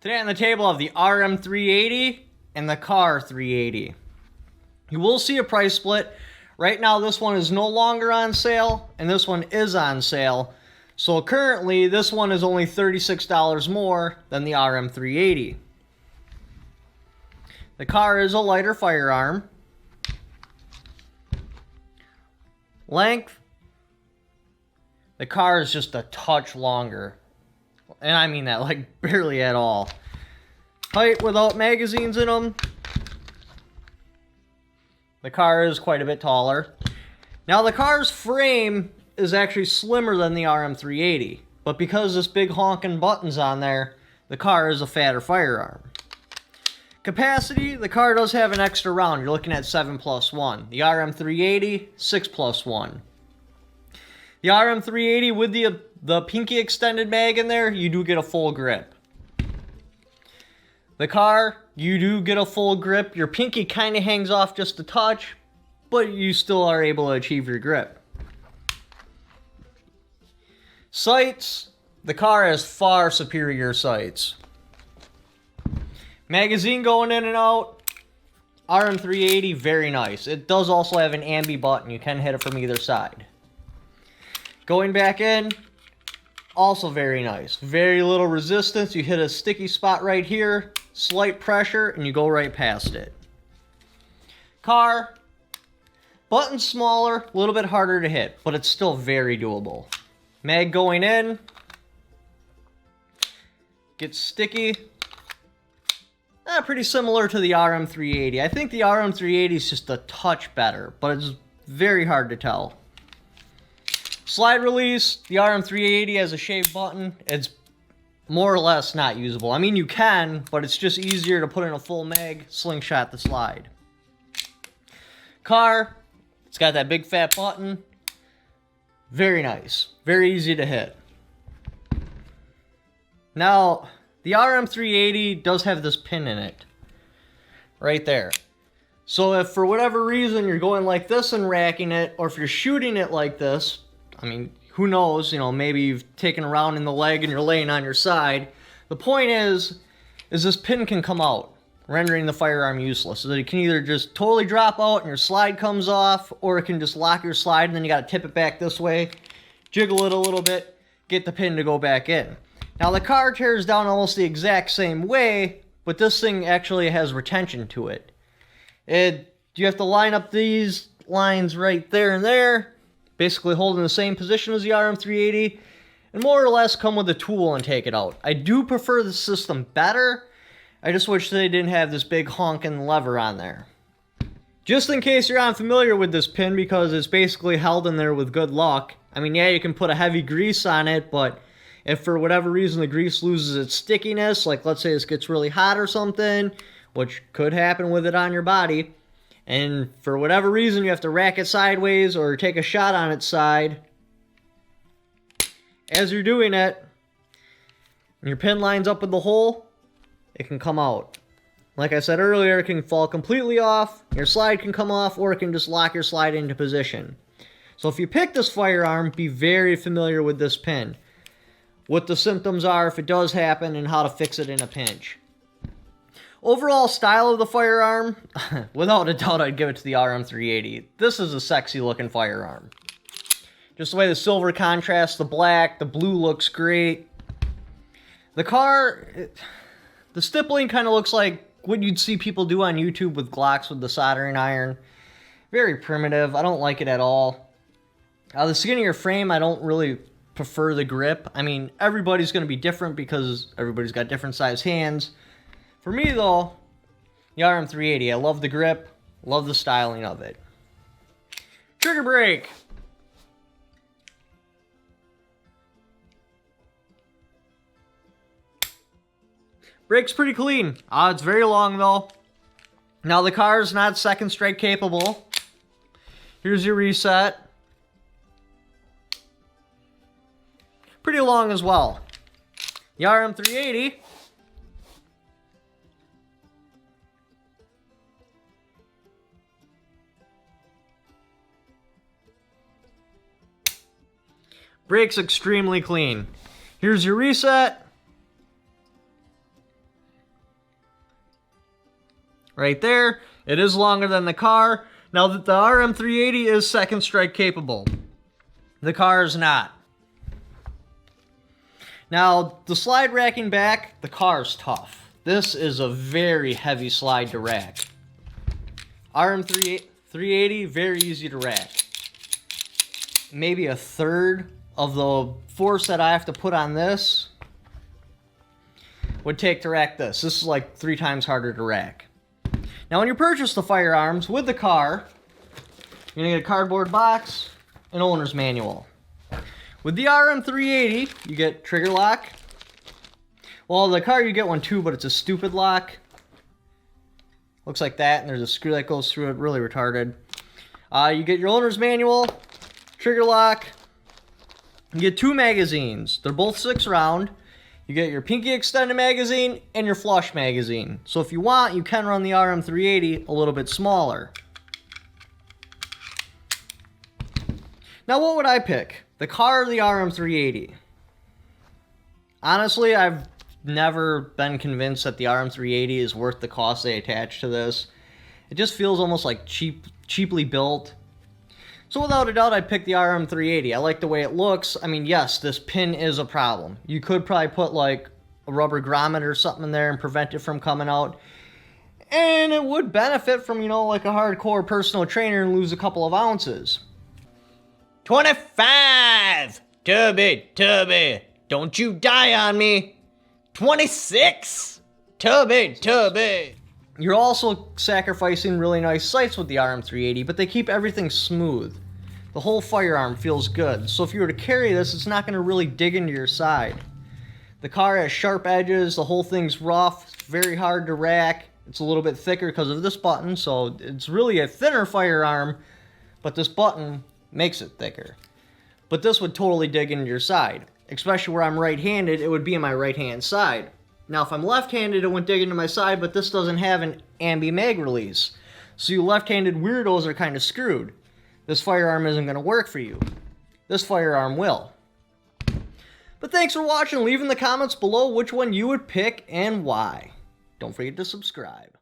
Today on the table of the RM380 and the Car 380. You will see a price split. Right now this one is no longer on sale and this one is on sale. So currently this one is only $36 more than the RM380. The Car is a lighter firearm. Length, the Car is just a touch longer. And I mean that like barely at all. Height without magazines in them, the Car is quite a bit taller. Now the Car's frame is actually slimmer than the RM380, but because this big honking button's on there, the Car is a fatter firearm. Capacity, the Car does have an extra round. You're looking at 7+1. The RM380, 6+1. The RM380 with the pinky extended mag in there, you do get a full grip. The Car, you do get a full grip. Your pinky kind of hangs off just a touch, but you still are able to achieve your grip. Sights, the Car has far superior sights. Magazine going in and out, RM380, very nice. It does also have an ambi button. You can hit it from either side. Going back in, also very nice. Very little resistance. You hit a sticky spot right here, slight pressure, and you go right past it. Car, button smaller, a little bit harder to hit, but it's still very doable. Mag going in, gets sticky. Pretty similar to the RM380. I think the RM380 is just a touch better, but it's very hard to tell. Slide release, the RM380 has a shaved button. It's more or less not usable. I mean, you can, but it's just easier to put in a full mag, slingshot the slide. Car, it's got that big fat button. Very nice. Very easy to hit. Now, the RM380 does have this pin in it. Right there. So if for whatever reason you're going like this and racking it, or if you're shooting it like this, I mean, who knows, you know, maybe you've taken a round in the leg and you're laying on your side. The point is this pin can come out, rendering the firearm useless. So that it can either just totally drop out and your slide comes off, or it can just lock your slide and then you got to tip it back this way, jiggle it a little bit, get the pin to go back in. Now the Car tears down almost the exact same way, but this thing actually has retention to it. You have to line up these lines right there and there, basically holding the same position as the RM380, and more or less come with a tool and take it out. I do prefer the system better. I just wish they didn't have this big honking lever on there. Just in case you're unfamiliar with this pin, because it's basically held in there with good luck. I mean, yeah, you can put a heavy grease on it, but if for whatever reason the grease loses its stickiness, like let's say this gets really hot or something, which could happen with it on your body, and for whatever reason you have to rack it sideways or take a shot on its side, as you're doing it, and your pin lines up with the hole, it can come out. Like I said earlier, it can fall completely off, your slide can come off, or it can just lock your slide into position. So if you pick this firearm, be very familiar with this pin. What the symptoms are if it does happen, and how to fix it in a pinch. Overall style of the firearm, without a doubt I'd give it to the RM380. This is a sexy looking firearm. Just the way the silver contrasts the black, the blue looks great. The Car, the stippling kind of looks like what you'd see people do on YouTube with Glocks with the soldering iron. Very primitive, I don't like it at all. The skinnier frame, I don't really prefer the grip. I mean, everybody's going to be different because everybody's got different size hands. For me though, the RM380, I love the grip, love the styling of it. Trigger brake. Brake's pretty clean. It's very long though. Now the Car's not second strike capable. Here's your reset. Pretty long as well. The RM380, brake's extremely clean. Here's your reset. right there. It is longer than the car. Now that the RM380 is second strike capable, the car is not. Now, the slide racking back, the car is tough. This is a very heavy slide to rack. RM380, very easy to rack. Maybe a third of the force that I have to put on this would take to rack this. This is like 3 times harder to rack. Now, when you purchase the Firearms with the car, you're going to get a cardboard box, an owner's manual. With the RM380, you get trigger lock. Well, the car you get one too, but it's a stupid lock. Looks like that, and there's a screw that goes through it, really retarded. You get your owner's manual, trigger lock. You get 2 magazines. They're both 6 round. You get your pinky extended magazine and your flush magazine. So if you want, you can run the RM380 a little bit smaller. Now, what would I pick? The car or the RM380? Honestly, I've never been convinced that the RM380 is worth the cost they attach to this. It just feels almost like cheaply built. So without a doubt, I'd pick the RM380. I like the way it looks. I mean, yes, this pin is a problem. You could probably put like a rubber grommet or something in there and prevent it from coming out. And it would benefit from, you know, like a hardcore personal trainer and lose a couple of ounces. 25! Tubby, don't you die on me. 26! Tubby. You're also sacrificing really nice sights with the RM380, but they keep everything smooth. The whole firearm feels good, so if you were to carry this, it's not going to really dig into your side. The car has sharp edges, the whole thing's rough, it's very hard to rack. It's a little bit thicker because of this button, so it's really a thinner firearm, but this button makes it thicker. But this would totally dig into your side. Especially where I'm right-handed, it would be in my right-hand side. Now, if I'm left-handed, it wouldn't dig into my side, but this doesn't have an ambi-mag release. So you left-handed weirdos are kind of screwed. This firearm isn't going to work for you. This firearm will. But thanks for watching. Leave in the comments below which one you would pick and why. Don't forget to subscribe.